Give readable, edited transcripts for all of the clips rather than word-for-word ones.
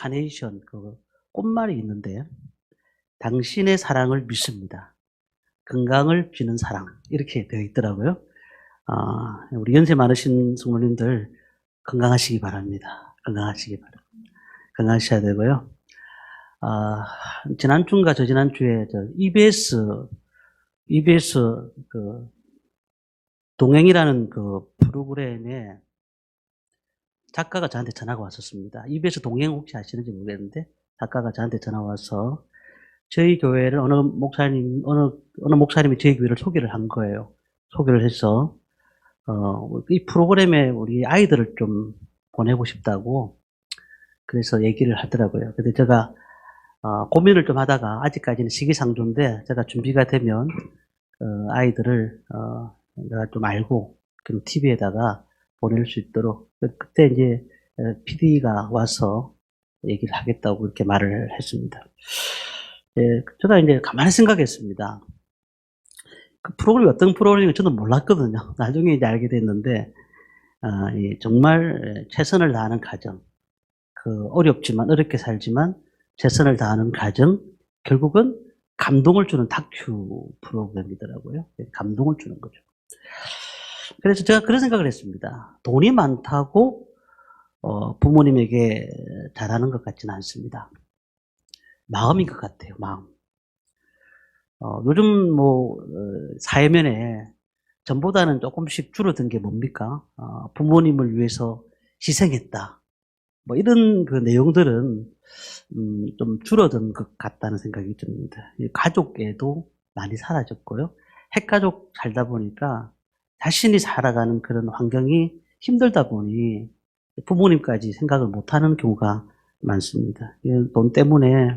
카네이션 그 꽃말이 있는데 당신의 사랑을 믿습니다. 건강을 비는 사랑 이렇게 되어 있더라고요. 우리 연세 많으신 성모님들 건강하시기 바랍니다. 건강하시기 바랍니다. 건강하셔야 되고요. 지난주인가 저지난주에 EBS 그 동행이라는 그 프로그램에 작가가 저한테 전화가 왔었습니다. EBS 동행 혹시 아시는지 모르겠는데 작가가 저한테 전화 와서 저희 교회를 어느 목사님이 저희 교회를 소개를 한 거예요. 소개를 해서 이 프로그램에 우리 아이들을 좀 보내고 싶다고 그래서 얘기를 하더라고요. 근데 제가 고민을 좀 하다가 아직까지는 시기상조인데 제가 준비가 되면 아이들을 내가 좀 알고 그럼 TV에다가 보낼 수 있도록 그때 이제 PD가 와서 얘기를 하겠다고 그렇게 말을 했습니다. 제가 이제 가만히 생각했습니다. 그 프로그램이 어떤 프로그램인지 저는 몰랐거든요. 나중에 이제 알게 됐는데 정말 최선을 다하는 가정, 어렵게 살지만 최선을 다하는 가정, 결국은 감동을 주는 다큐 프로그램이더라고요. 감동을 주는 거죠. 그래서 제가 그런 생각을 했습니다. 돈이 많다고 부모님에게 잘하는 것 같지는 않습니다. 마음인 것 같아요. 마음. 요즘 사회면에 전보다는 조금씩 줄어든 게 뭡니까? 부모님을 위해서 희생했다. 이런 그 내용들은 좀 줄어든 것 같다는 생각이 듭니다. 가족에도 많이 사라졌고요. 핵가족 살다 보니까 자신이 살아가는 그런 환경이 힘들다 보니 부모님까지 생각을 못하는 경우가 많습니다. 돈 때문에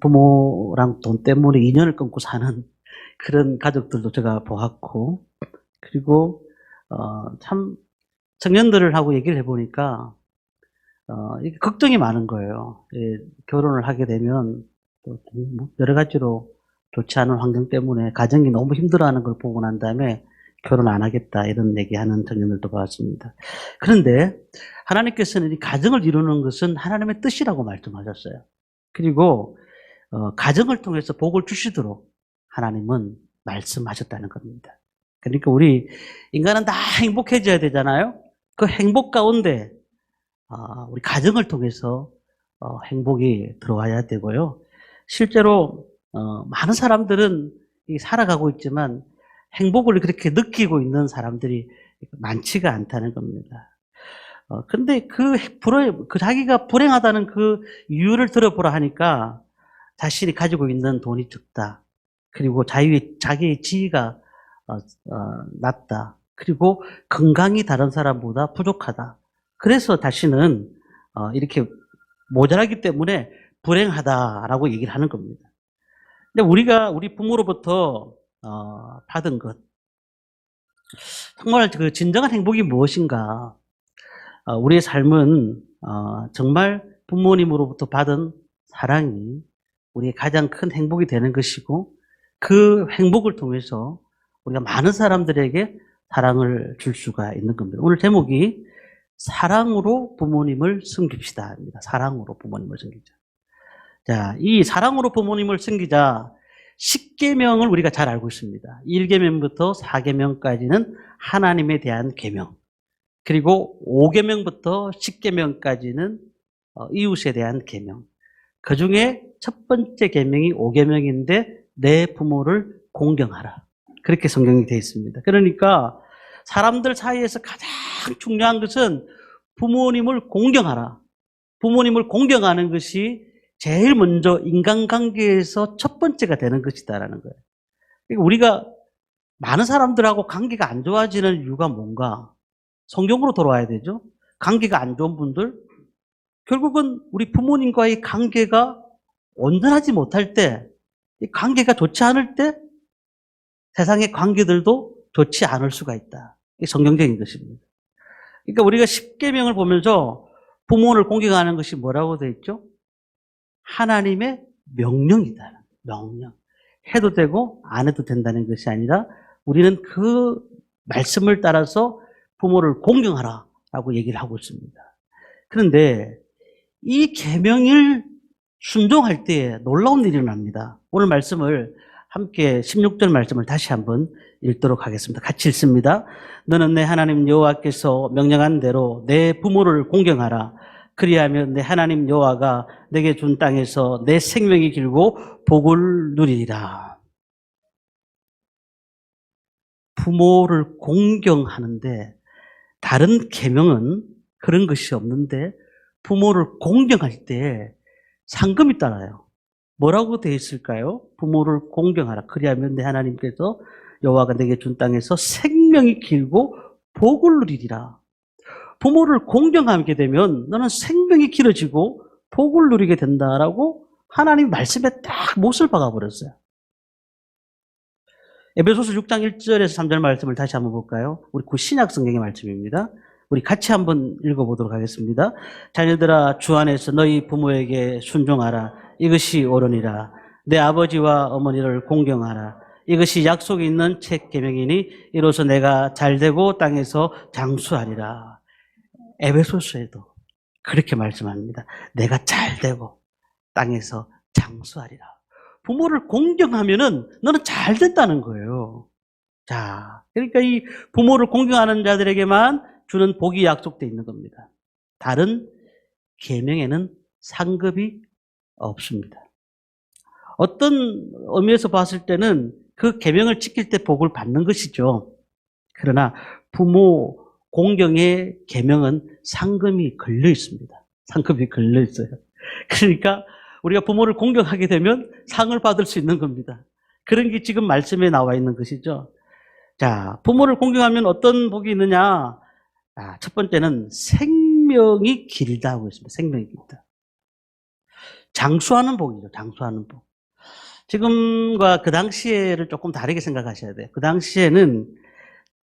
부모랑 돈 때문에 인연을 끊고 사는 그런 가족들도 제가 보았고, 그리고 참 청년들을 하고 얘기를 해보니까 이게 걱정이 많은 거예요. 결혼을 하게 되면 또 여러 가지로 좋지 않은 환경 때문에 가정이 너무 힘들어하는 걸 보고 난 다음에 결혼 안 하겠다 이런 얘기하는 청년들도 봤습니다. 그런데 하나님께서는 이 가정을 이루는 것은 하나님의 뜻이라고 말씀하셨어요. 그리고 가정을 통해서 복을 주시도록 하나님은 말씀하셨다는 겁니다. 그러니까 우리 인간은 다 행복해져야 되잖아요. 그 행복 가운데 우리 가정을 통해서 행복이 들어와야 되고요. 실제로 많은 사람들은 살아가고 있지만 행복을 그렇게 느끼고 있는 사람들이 많지가 않다는 겁니다. 근데 자기가 불행하다는 그 이유를 들어보라 하니까 자신이 가지고 있는 돈이 적다. 그리고 자기의 지위가 낮다. 그리고 건강이 다른 사람보다 부족하다. 그래서 자신은 이렇게 모자라기 때문에 불행하다라고 얘기를 하는 겁니다. 근데 우리 부모로부터 받은 것, 정말 그 진정한 행복이 무엇인가? 우리의 삶은 정말 부모님으로부터 받은 사랑이 우리의 가장 큰 행복이 되는 것이고, 그 행복을 통해서 우리가 많은 사람들에게 사랑을 줄 수가 있는 겁니다. 오늘 제목이 사랑으로 부모님을 섬깁시다 입니다. 사랑으로 부모님을 섬기자. 자, 이 사랑으로 부모님을 섬기자 10계명을 우리가 잘 알고 있습니다. 1계명부터 4계명까지는 하나님에 대한 계명. 그리고 5계명부터 10계명까지는 이웃에 대한 계명. 그 중에 첫 번째 계명이 5계명인데 내 부모를 공경하라. 그렇게 성경이 되어 있습니다. 그러니까 사람들 사이에서 가장 중요한 것은 부모님을 공경하라. 부모님을 공경하는 것이 제일 먼저 인간관계에서 첫 번째가 되는 것이다라는 거예요. 그러니까 우리가 많은 사람들하고 관계가 안 좋아지는 이유가 뭔가? 성경으로 돌아와야 되죠. 관계가 안 좋은 분들, 결국은 우리 부모님과의 관계가 온전하지 못할 때, 이 관계가 좋지 않을 때 세상의 관계들도 좋지 않을 수가 있다. 이게 성경적인 것입니다. 그러니까 우리가 10계명을 보면서 부모를 공경하는 것이 뭐라고 되어 있죠? 하나님의 명령이다. 명령. 해도 되고 안 해도 된다는 것이 아니라 우리는 그 말씀을 따라서 부모를 공경하라라고 얘기를 하고 있습니다. 그런데 이 계명을 순종할 때에 놀라운 일이 일어납니다. 오늘 말씀을 함께 16절 말씀을 다시 한번 읽도록 하겠습니다. 같이 읽습니다. 너는 내 하나님 여호와께서 명령한 대로 내 부모를 공경하라. 그리하면 내 하나님 여호와가 내게 준 땅에서 내 생명이 길고 복을 누리리라. 부모를 공경하는데 다른 계명은 그런 것이 없는데 부모를 공경할 때 상금이 따라요. 뭐라고 되어 있을까요? 부모를 공경하라. 그리하면 내 하나님께서 여호와가 내게 준 땅에서 생명이 길고 복을 누리리라. 부모를 공경하게 되면 너는 생명이 길어지고 복을 누리게 된다라고 하나님 말씀에 딱 못을 박아버렸어요. 에베소서 6장 1절에서 3절 말씀을 다시 한번 볼까요? 우리 신약 성경의 말씀입니다. 우리 같이 한번 읽어보도록 하겠습니다. 자녀들아 주 안에서 너희 부모에게 순종하라. 이것이 옳으니라. 내 아버지와 어머니를 공경하라. 이것이 약속이 있는 책 계명이니 이로써 내가 잘되고 땅에서 장수하리라. 에베소서에도 그렇게 말씀합니다. 내가 잘되고 땅에서 장수하리라. 부모를 공경하면은 너는 잘 됐다는 거예요. 자, 그러니까 이 부모를 공경하는 자들에게만 주는 복이 약속되어 있는 겁니다. 다른 계명에는 상급이 없습니다. 어떤 의미에서 봤을 때는 그 계명을 지킬 때 복을 받는 것이죠. 그러나 부모 공경의 계명은 상금이 걸려 있습니다. 상급이 걸려 있어요. 그러니까 우리가 부모를 공경하게 되면 상을 받을 수 있는 겁니다. 그런 게 지금 말씀에 나와 있는 것이죠. 자, 부모를 공경하면 어떤 복이 있느냐? 첫 번째는 생명이 길다고 했습니다. 생명이 길다. 장수하는 복이죠. 장수하는 복. 지금과 그 당시에를 조금 다르게 생각하셔야 돼요. 그 당시에는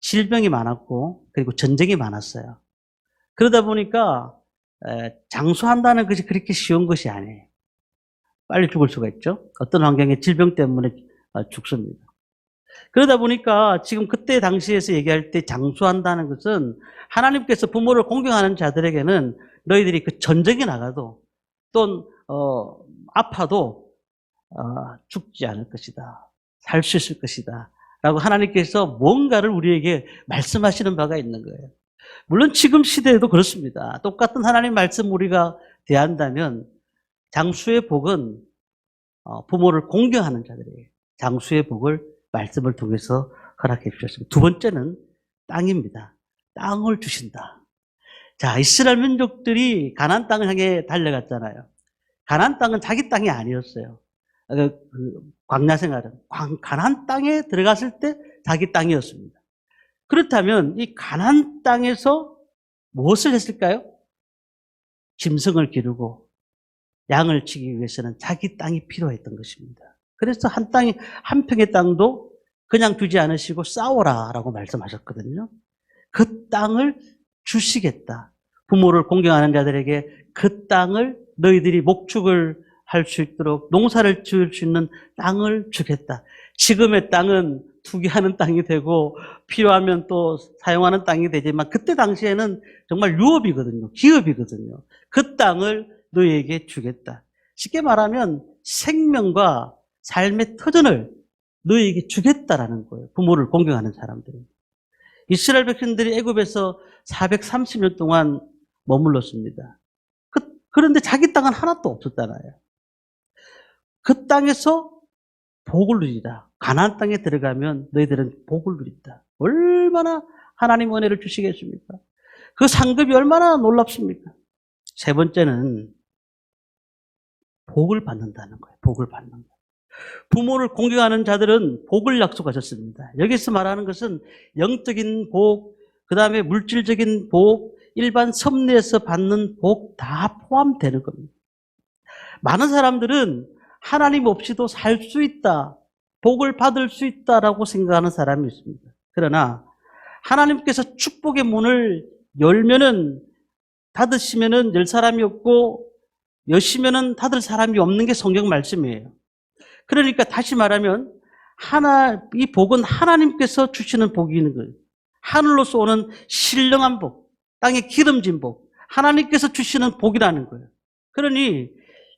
질병이 많았고 그리고 전쟁이 많았어요. 그러다 보니까 장수한다는 것이 그렇게 쉬운 것이 아니에요. 빨리 죽을 수가 있죠. 어떤 환경에 질병 때문에 죽습니다. 그러다 보니까 지금 그때 당시에서 얘기할 때 장수한다는 것은 하나님께서 부모를 공경하는 자들에게는 너희들이 그 전쟁에 나가도 또 아파도 죽지 않을 것이다. 살 수 있을 것이다. 라고 하나님께서 뭔가를 우리에게 말씀하시는 바가 있는 거예요. 물론 지금 시대에도 그렇습니다. 똑같은 하나님 말씀 우리가 대한다면 장수의 복은 부모를 공경하는 자들에게 장수의 복을 말씀을 통해서 허락해 주셨습니다. 두 번째는 땅입니다. 땅을 주신다. 자, 이스라엘 민족들이 가나안 땅을 향해 달려갔잖아요. 가나안 땅은 자기 땅이 아니었어요. 광야 생활은 가나안 땅에 들어갔을 때 자기 땅이었습니다. 그렇다면 이 가나안 땅에서 무엇을 했을까요? 짐승을 기르고 양을 치기 위해서는 자기 땅이 필요했던 것입니다. 그래서 한 평의 땅도 그냥 두지 않으시고 싸워라라고 말씀하셨거든요. 그 땅을 주시겠다. 부모를 공경하는 자들에게 그 땅을 너희들이 목축을 할 수 있도록 농사를 지을 수 있는 땅을 주겠다. 지금의 땅은 투기하는 땅이 되고 필요하면 또 사용하는 땅이 되지만 그때 당시에는 정말 유업이거든요. 기업이거든요. 그 땅을 너희에게 주겠다. 쉽게 말하면 생명과 삶의 터전을 너희에게 주겠다라는 거예요. 부모를 공경하는 사람들은. 이스라엘 백성들이 애굽에서 430년 동안 머물렀습니다. 그런데 자기 땅은 하나도 없었잖아요. 그 땅에서 복을 누리라. 가나안 땅에 들어가면 너희들은 복을 누린다. 얼마나 하나님 은혜를 주시겠습니까? 그 상급이 얼마나 놀랍습니까? 세 번째는 복을 받는다는 거예요. 복을 받는 거예요. 부모를 공경하는 자들은 복을 약속하셨습니다. 여기서 말하는 것은 영적인 복, 그 다음에 물질적인 복, 일반 섭리에서 받는 복 다 포함되는 겁니다. 많은 사람들은 하나님 없이도 살 수 있다, 복을 받을 수 있다라고 생각하는 사람이 있습니다. 그러나 하나님께서 축복의 문을 열면은 닫으시면은 열 사람이 없고 여시면은 닫을 사람이 없는 게 성경 말씀이에요. 그러니까 다시 말하면 이 복은 하나님께서 주시는 복이 있는 거예요. 하늘로서 오는 신령한 복, 땅에 기름진 복, 하나님께서 주시는 복이라는 거예요. 그러니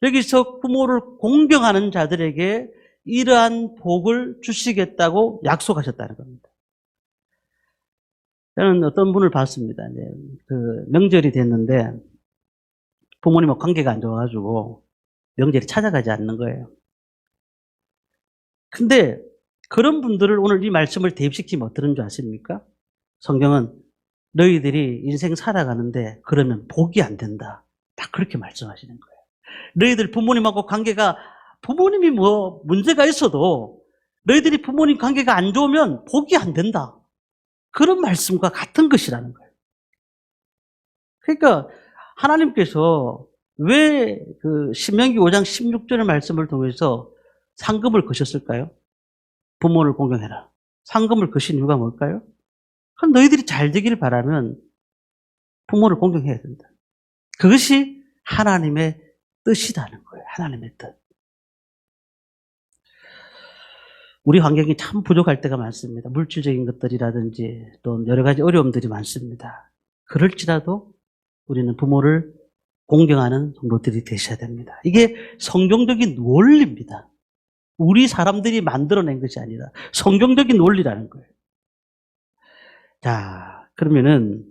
여기서 부모를 공경하는 자들에게 이러한 복을 주시겠다고 약속하셨다는 겁니다. 저는 어떤 분을 봤습니다. 이제 그 명절이 됐는데 부모님하고 관계가 안 좋아가지고 명절에 찾아가지 않는 거예요. 근데 그런 분들을 오늘 이 말씀을 대입시키면 어떠는 줄 아십니까? 성경은 너희들이 인생 살아가는데 그러면 복이 안 된다. 딱 그렇게 말씀하시는 거예요. 너희들 부모님하고 관계가 부모님이 뭐 문제가 있어도 너희들이 부모님 관계가 안 좋으면 복이 안 된다. 그런 말씀과 같은 것이라는 거예요. 그러니까 하나님께서 왜 그 신명기 5장 16절의 말씀을 통해서 상급을 거셨을까요? 부모를 공경해라. 상급을 거신 이유가 뭘까요? 그럼 너희들이 잘 되기를 바라면 부모를 공경해야 된다. 그것이 하나님의 뜻이라는 거예요. 하나님의 뜻. 우리 환경이 참 부족할 때가 많습니다. 물질적인 것들이라든지 또 여러 가지 어려움들이 많습니다. 그럴지라도 우리는 부모를 공경하는 성도들이 되셔야 됩니다. 이게 성경적인 원리입니다. 우리 사람들이 만들어낸 것이 아니라 성경적인 원리라는 거예요. 자, 그러면은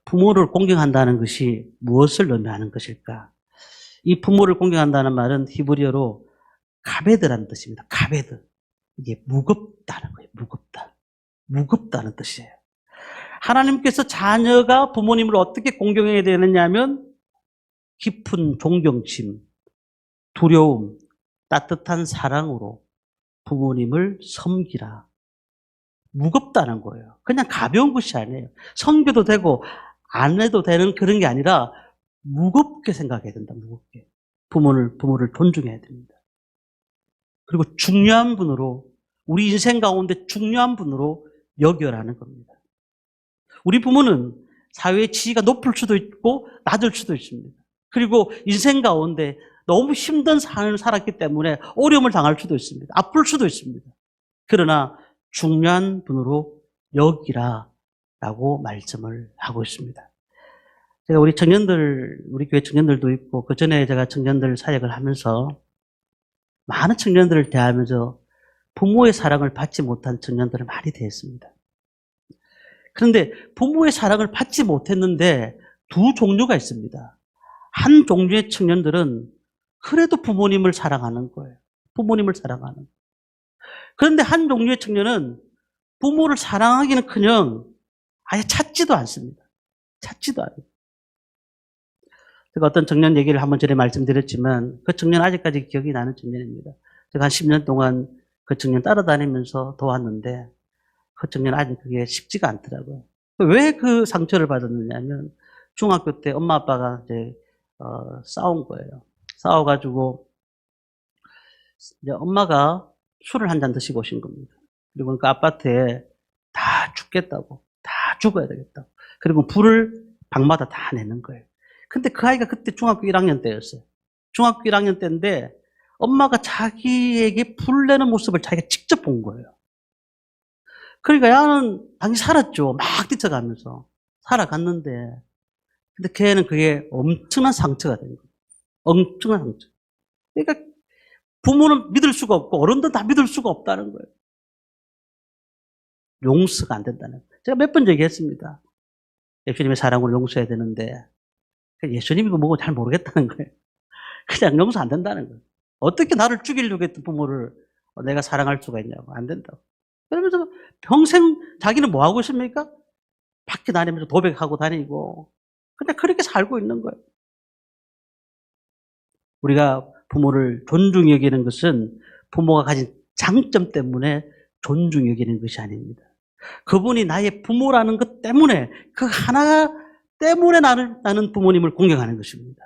부모를 공경한다는 것이 무엇을 의미하는 것일까? 이 부모를 공경한다는 말은 히브리어로 가베드라는 뜻입니다. 가베드. 이게 무겁다는 거예요. 무겁다. 무겁다는 뜻이에요. 하나님께서 자녀가 부모님을 어떻게 공경해야 되느냐 하면 깊은 존경심, 두려움, 따뜻한 사랑으로 부모님을 섬기라. 무겁다는 거예요. 그냥 가벼운 것이 아니에요. 섬겨도 되고 안 해도 되는 그런 게 아니라 무겁게 생각해야 된다. 무겁게. 부모를 존중해야 됩니다. 그리고 중요한 분으로 우리 인생 가운데 중요한 분으로 여겨라는 겁니다. 우리 부모는 사회의 지위가 높을 수도 있고 낮을 수도 있습니다. 그리고 인생 가운데 너무 힘든 삶을 살았기 때문에 어려움을 당할 수도 있습니다. 아플 수도 있습니다. 그러나 중요한 분으로 여기라라고 말씀을 하고 있습니다. 제가 우리 교회 청년들도 있고 그 전에 제가 청년들 사역을 하면서 많은 청년들을 대하면서 부모의 사랑을 받지 못한 청년들을 많이 대했습니다. 그런데 부모의 사랑을 받지 못했는데 두 종류가 있습니다. 한 종류의 청년들은 그래도 부모님을 사랑하는 거예요. 부모님을 사랑하는 거예요. 그런데 한 종류의 청년은 부모를 사랑하기는커녕 아예 찾지도 않습니다. 찾지도 않아요. 제가 어떤 청년 얘기를 한번 전에 말씀드렸지만 그 청년 아직까지 기억이 나는 청년입니다. 제가 한 10년 동안 그 청년 따라다니면서 도왔는데 그 청년 아직 그게 쉽지가 않더라고요. 왜 그 상처를 받았느냐 하면 중학교 때 엄마 아빠가 이제 싸운 거예요. 싸워가지고 이제 엄마가 술을 한 잔 드시고 오신 겁니다. 그리고 그 아파트에 다 죽겠다고, 다 죽어야 되겠다고. 그리고 불을 방마다 다 내는 거예요. 근데 그 아이가 그때 중학교 1학년 때였어요. 중학교 1학년 때인데 엄마가 자기에게 불 내는 모습을 자기가 직접 본 거예요. 그러니까 야는 당연히 살았죠. 막 뛰쳐가면서 살아갔는데 근데 걔는 그게 엄청난 상처가 된 거예요. 엄청난 상처. 그러니까 부모는 믿을 수가 없고 어른들은 다 믿을 수가 없다는 거예요. 용서가 안 된다는 거예요. 제가 몇 번 얘기했습니다. 예수님의 사랑으로 용서해야 되는데 예수님이고 뭐고 잘 모르겠다는 거예요. 그냥 용서 안 된다는 거예요. 어떻게 나를 죽이려고 했던 부모를 내가 사랑할 수가 있냐고. 안 된다고. 그러면서 평생 자기는 뭐 하고 있습니까? 밖에 다니면서 도백하고 다니고 그냥 그렇게 살고 있는 거예요. 우리가 부모를 존중히 여기는 것은 부모가 가진 장점 때문에 존중히 여기는 것이 아닙니다. 그분이 나의 부모라는 것 때문에 그 하나 때문에 나는 부모님을 공경하는 것입니다.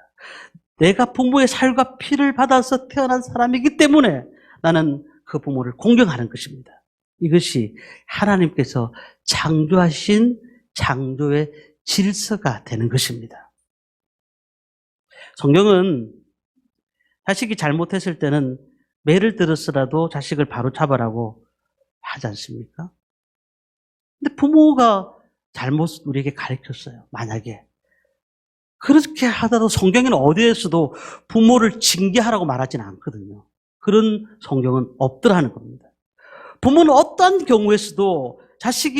내가 부모의 살과 피를 받아서 태어난 사람이기 때문에 나는 그 부모를 공경하는 것입니다. 이것이 하나님께서 창조하신 창조의 질서가 되는 것입니다. 성경은 자식이 잘못했을 때는 매를 들었으라도 자식을 바로 잡아라고 하지 않습니까? 근데 부모가 잘못 우리에게 가르쳤어요. 만약에 그렇게 하더라도 성경에는 어디에서도 부모를 징계하라고 말하지는 않거든요. 그런 성경은 없더라는 겁니다. 부모는 어떠한 경우에서도 자식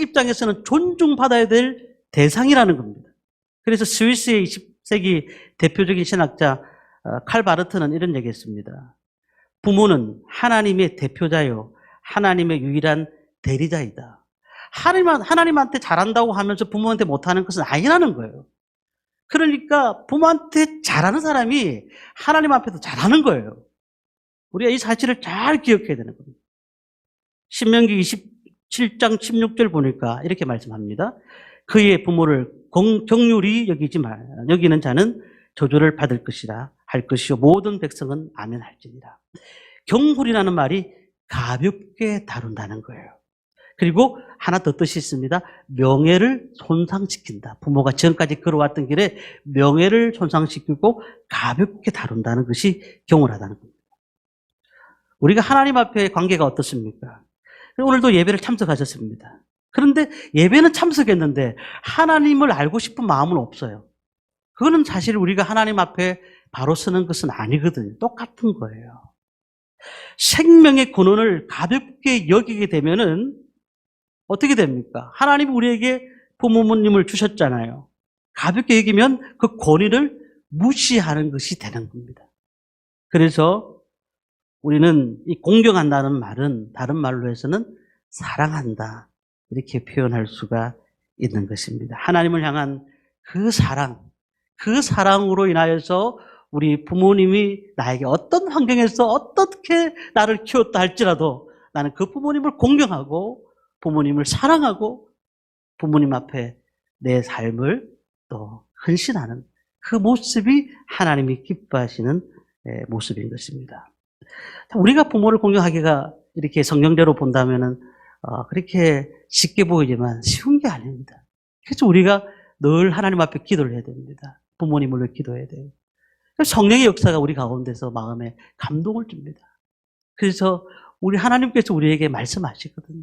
입장에서는 존중받아야 될 대상이라는 겁니다. 그래서 스위스의 20세기 대표적인 신학자 칼 바르트는 이런 얘기했습니다. 부모는 하나님의 대표자요, 하나님의 유일한 대리자이다. 하나님한테 잘한다고 하면서 부모한테 못하는 것은 아니라는 거예요. 그러니까 부모한테 잘하는 사람이 하나님 앞에도 잘하는 거예요. 우리가 이 사실을 잘 기억해야 되는 겁니다. 신명기 27장 16절 보니까 이렇게 말씀합니다. 그의 부모를 경률이 여기는 자는 저주를 받을 것이라 할 것이요 모든 백성은 아멘 할지니라. 경불이라는 말이 가볍게 다룬다는 거예요. 그리고 하나 더 뜻이 있습니다. 명예를 손상시킨다. 부모가 지금까지 걸어왔던 길에 명예를 손상시키고 가볍게 다룬다는 것이 경홀하다는 겁니다. 우리가 하나님 앞에 관계가 어떻습니까? 오늘도 예배를 참석하셨습니다. 그런데 예배는 참석했는데 하나님을 알고 싶은 마음은 없어요. 그거는 사실 우리가 하나님 앞에 바로 서는 것은 아니거든요. 똑같은 거예요. 생명의 근원을 가볍게 여기게 되면은 어떻게 됩니까? 하나님이 우리에게 부모님을 주셨잖아요. 가볍게 여기면 그 권위를 무시하는 것이 되는 겁니다. 그래서 우리는 이 공경한다는 말은 다른 말로 해서는 사랑한다 이렇게 표현할 수가 있는 것입니다. 하나님을 향한 그 사랑으로 인하여서 우리 부모님이 나에게 어떤 환경에서 어떻게 나를 키웠다 할지라도 나는 그 부모님을 공경하고 부모님을 사랑하고 부모님 앞에 내 삶을 또 헌신하는 그 모습이 하나님이 기뻐하시는 모습인 것입니다. 우리가 부모를 공경하기가 이렇게 성경대로 본다면은 그렇게 쉽게 보이지만 쉬운 게 아닙니다. 그래서 우리가 늘 하나님 앞에 기도를 해야 됩니다. 부모님을 위해 기도해야 돼요. 성령의 역사가 우리 가운데서 마음에 감동을 줍니다. 그래서 우리 하나님께서 우리에게 말씀하시거든요.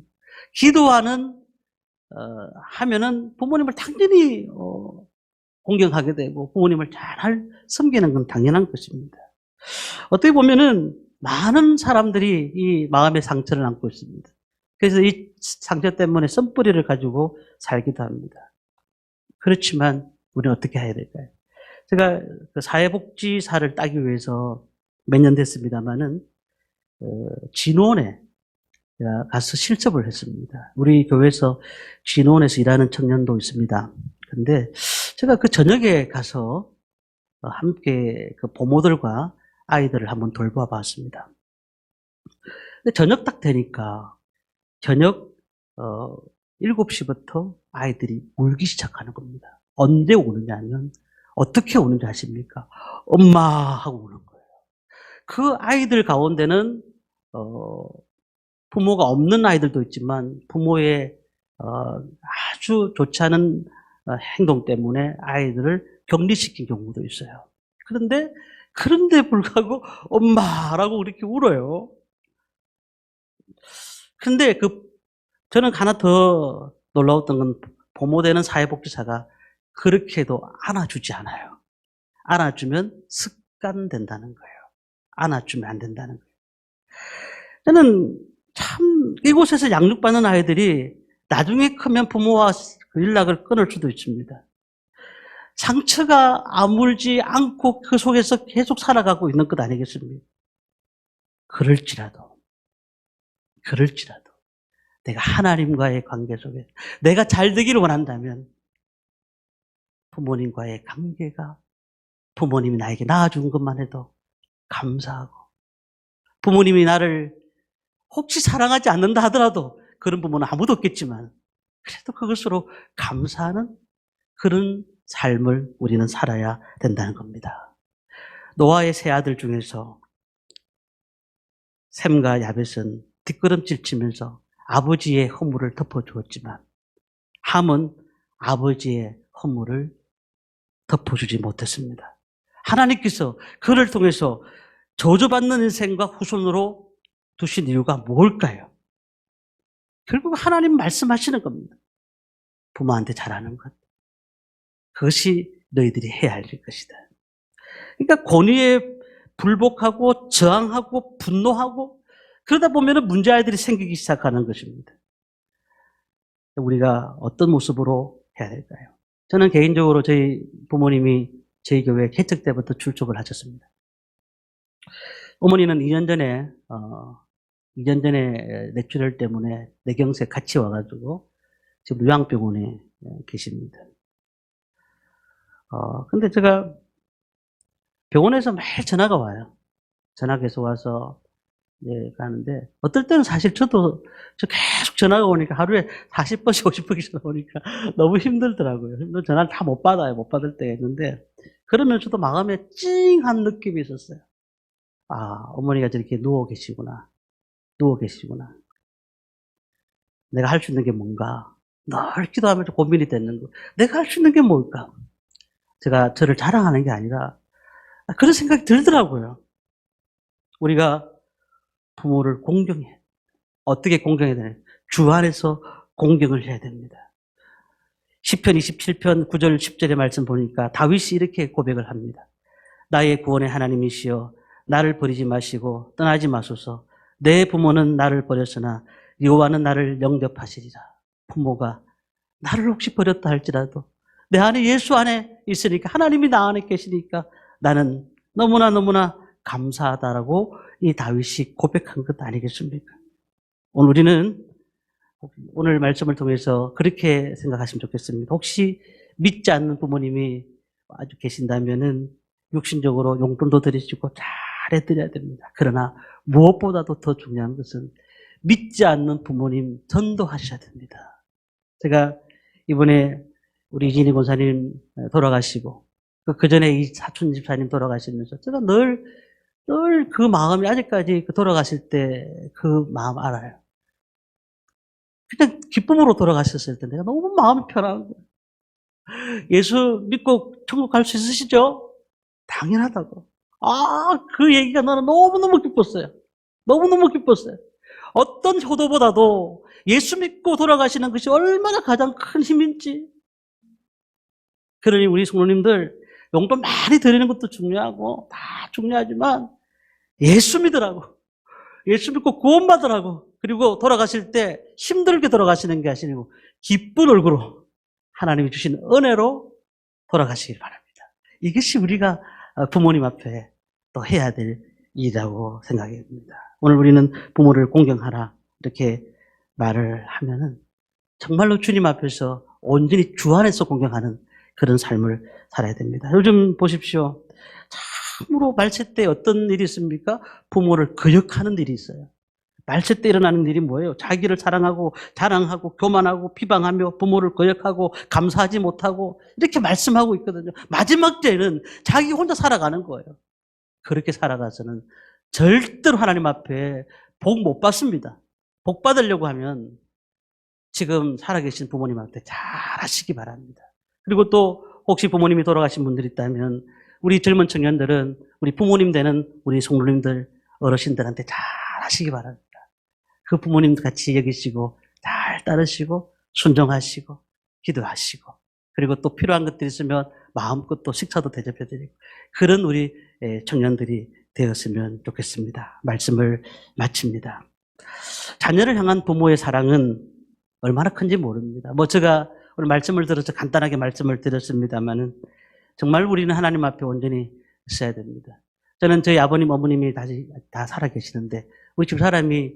기도하는 하면은 부모님을 당연히 공경하게 되고 부모님을 잘 섬기는 건 당연한 것입니다. 어떻게 보면은 많은 사람들이 이 마음의 상처를 안고 있습니다. 그래서 이 상처 때문에 쓴뿌리를 가지고 살기도 합니다. 그렇지만 우리는 어떻게 해야 될까요? 제가 그 사회복지사를 따기 위해서 몇 년 됐습니다만은 진원에 가서 실습을 했습니다. 우리 교회에서 진원에서 일하는 청년도 있습니다. 그런데 제가 그 저녁에 가서 함께 그 부모들과 아이들을 한번 돌봐 봤습니다. 근데 저녁 딱 되니까 저녁 7시부터 아이들이 울기 시작하는 겁니다. 언제 우느냐면 어떻게 우는지 아십니까? 엄마 하고 우는 거예요. 그 아이들 가운데는 부모가 없는 아이들도 있지만 부모의 아주 좋지 않은 행동 때문에 아이들을 격리시킨 경우도 있어요. 그런데 불구하고 엄마라고 이렇게 울어요. 근데 저는 하나 더 놀라웠던 건 부모 되는 사회복지사가 그렇게도 안아주지 않아요. 안아주면 습관된다는 거예요. 안아주면 안 된다는 거예요. 저는 참 이곳에서 양육받는 아이들이 나중에 크면 부모와 그 연락을 끊을 수도 있습니다. 상처가 아물지 않고 그 속에서 계속 살아가고 있는 것 아니겠습니까? 그럴지라도 내가 하나님과의 관계 속에 내가 잘 되기를 원한다면 부모님과의 관계가 부모님이 나에게 낳아준 것만 해도 감사하고 부모님이 나를 혹시 사랑하지 않는다 하더라도 그런 부모는 아무도 없겠지만 그래도 그것으로 감사하는 그런 삶을 우리는 살아야 된다는 겁니다. 노아의 세 아들 중에서 셈과 야벳은 뒷걸음질 치면서 아버지의 허물을 덮어주었지만 함은 아버지의 허물을 덮어주지 못했습니다. 하나님께서 그를 통해서 저주받는 인생과 후손으로 두신 이유가 뭘까요? 결국 하나님 말씀하시는 겁니다. 부모한테 잘하는 것. 그것이 너희들이 해야 할 것이다. 그러니까 권위에 불복하고 저항하고 분노하고 그러다 보면 문제아이들이 생기기 시작하는 것입니다. 우리가 어떤 모습으로 해야 될까요? 저는 개인적으로 저희 부모님이 저희 교회 개척 때부터 출석을 하셨습니다. 어머니는 2년 전에 뇌출혈 때문에 뇌경색 같이 와가지고 지금 요양병원에 계십니다. 근데 제가 병원에서 매일 전화가 와요. 전화가 계속 와서 가는데 어떨 때는 사실 저도 계속 전화가 오니까 하루에 40번씩 50번씩 전화 오니까 너무 힘들더라고요. 전화를 다 못 받아요. 못 받을 때가 있는데 그러면서도 마음에 찡한 느낌이 있었어요. 어머니가 저렇게 누워 계시구나. 내가 할 수 있는 게 뭔가. 늘 기도하면서 고민이 되는 거. 내가 할 수 있는 게 뭘까? 제가 저를 자랑하는 게 아니라 그런 생각이 들더라고요. 우리가 부모를 공경해. 어떻게 공경해야 되나요? 주 안에서 공경을 해야 됩니다. 시편 27편 9절 10절의 말씀 보니까 다윗이 이렇게 고백을 합니다. 나의 구원의 하나님이시여 나를 버리지 마시고 떠나지 마소서. 내 부모는 나를 버렸으나 여호와는 나를 영접하시리라. 부모가 나를 혹시 버렸다 할지라도 내 안에 예수 안에 있으니까 하나님이 나 안에 계시니까 나는 너무나 감사하다라고 이 다윗이 고백한 것 아니겠습니까? 오늘 우리는 오늘 말씀을 통해서 그렇게 생각하시면 좋겠습니다. 혹시 믿지 않는 부모님이 아주 계신다면은 육신적으로 용돈도 드리시고 잘해드려야 됩니다. 그러나 무엇보다도 더 중요한 것은 믿지 않는 부모님 전도하셔야 됩니다. 제가 이번에 우리 이진희 권사님 돌아가시고 그 전에 이 사촌 집사님 돌아가시면서 제가 늘 그 마음이 아직까지 돌아가실 때 그 마음 알아요. 그냥 기쁨으로 돌아가셨을 때 내가 너무 마음이 편한 거예요. 예수 믿고 천국 갈 수 있으시죠? 당연하다고. 그 얘기가 나는 너무너무 기뻤어요. 너무너무 기뻤어요. 어떤 효도보다도 예수 믿고 돌아가시는 것이 얼마나 가장 큰 힘인지. 그러니 우리 성도님들 용돈 많이 드리는 것도 중요하고 다 중요하지만 예수 믿으라고. 예수 믿고 구원받으라고. 그리고 돌아가실 때 힘들게 돌아가시는 게 아니고 기쁜 얼굴로 하나님이 주신 은혜로 돌아가시길 바랍니다. 이것이 우리가 부모님 앞에 또 해야 될 일이라고 생각이 듭니다. 오늘 우리는 부모를 공경하라 이렇게 말을 하면은 정말로 주님 앞에서 온전히 주 안에서 공경하는 그런 삶을 살아야 됩니다. 요즘 보십시오. 참으로 말세 때 어떤 일이 있습니까? 부모를 거역하는 일이 있어요. 말세 때 일어나는 일이 뭐예요? 자기를 사랑하고 자랑하고 교만하고 비방하며 부모를 거역하고 감사하지 못하고 이렇게 말씀하고 있거든요. 마지막 때는 자기 혼자 살아가는 거예요. 그렇게 살아가서는 절대로 하나님 앞에 복 못 받습니다. 복 받으려고 하면 지금 살아계신 부모님한테 잘 하시기 바랍니다. 그리고 또 혹시 부모님이 돌아가신 분들이 있다면 우리 젊은 청년들은 우리 부모님 되는 우리 성도님들 어르신들한테 잘 하시기 바랍니다. 그 부모님 같이 여기시고 잘 따르시고 순종하시고 기도하시고 그리고 또 필요한 것들이 있으면 마음껏 또 식사도 대접해드리고 그런 우리 청년들이 되었으면 좋겠습니다. 말씀을 마칩니다. 자녀를 향한 부모의 사랑은 얼마나 큰지 모릅니다. 제가 오늘 말씀을 들어서 간단하게 말씀을 드렸습니다만은 정말 우리는 하나님 앞에 온전히 있어야 됩니다. 저는 저희 아버님, 어머님이 다 살아계시는데 우리 집 사람이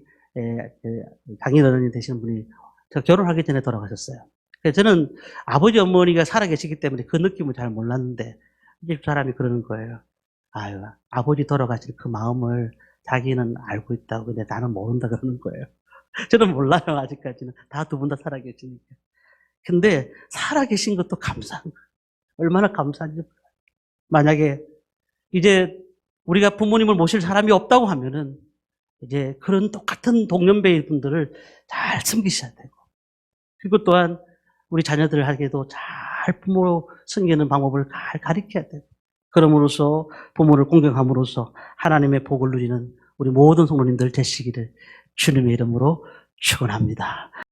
장인어른이 되시는 분이 제가 결혼하기 전에 돌아가셨어요. 그래서 저는 아버지, 어머니가 살아계시기 때문에 그 느낌을 잘 몰랐는데 이 집 사람이 그러는 거예요. 아버지 돌아가신 그 마음을 자기는 알고 있다고 근데 나는 모른다 그러는 거예요. 저는 몰라요. 아직까지는. 다 두 분 다 살아계시니까. 근데 살아계신 것도 감사한 거예요. 얼마나 감사한지. 만약에 이제 우리가 부모님을 모실 사람이 없다고 하면은 이제 그런 똑같은 동년배의 분들을 잘 섬기셔야 되고 그리고 또한 우리 자녀들에게도 잘 부모 섬기는 방법을 잘 가르쳐야 되고 그럼으로써 부모를 공경함으로써 하나님의 복을 누리는 우리 모든 성도님들 되시기를 주님의 이름으로 축원합니다.